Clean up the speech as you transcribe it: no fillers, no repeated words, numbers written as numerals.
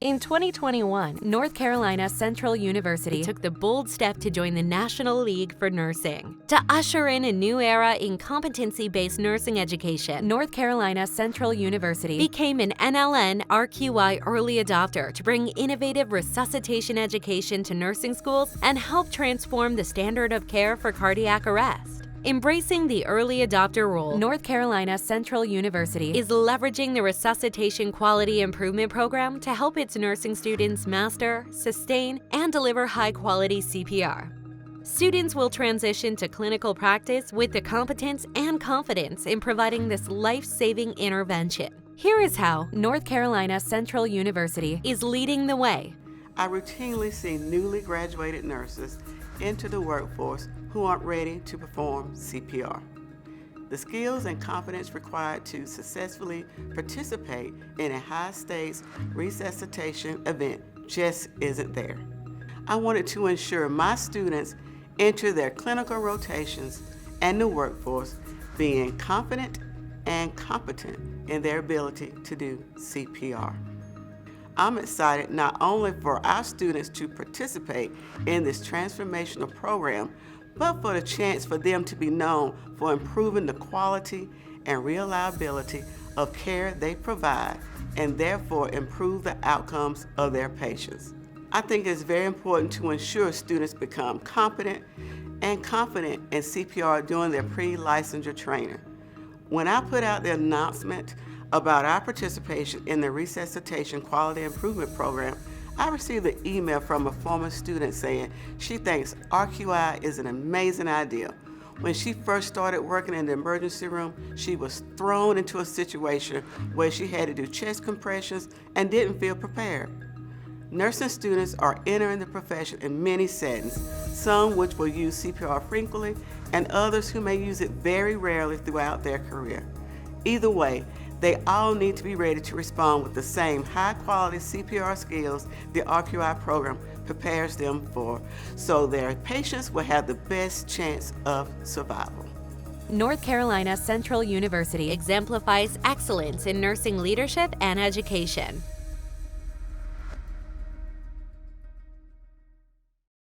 In 2021, North Carolina Central University took the bold step to join the National League for Nursing. To usher in a new era in competency-based nursing education, North Carolina Central University became an NLN RQI early adopter to bring innovative resuscitation education to nursing schools and help transform the standard of care for cardiac arrest. Embracing the early adopter role, North Carolina Central University is leveraging the Resuscitation Quality Improvement program to help its nursing students master, sustain, and deliver high-quality CPR. Students will transition to clinical practice with the competence and confidence in providing this life-saving intervention. Here is how North Carolina Central University is leading the way. I routinely see newly graduated nurses enter the workforce who aren't ready to perform CPR. The skills and confidence required to successfully participate in a high-stakes resuscitation event just isn't there. I wanted to ensure my students enter their clinical rotations and the workforce being confident and competent in their ability to do CPR. I'm excited not only for our students to participate in this transformational program, but for the chance for them to be known for improving the quality and reliability of care they provide and therefore improve the outcomes of their patients. I think it's very important to ensure students become competent and confident in CPR during their pre-licensure training. When I put out the announcement about our participation in the Resuscitation Quality Improvement program, I received an email from a former student saying she thinks RQI is an amazing idea. When she first started working in the emergency room, she was thrown into a situation where she had to do chest compressions and didn't feel prepared. Nursing students are entering the profession in many settings, some which will use CPR frequently and others who may use it very rarely throughout their career. Either way, they all need to be ready to respond with the same high-quality CPR skills the RQI program prepares them for, so their patients will have the best chance of survival. North Carolina Central University exemplifies excellence in nursing leadership and education.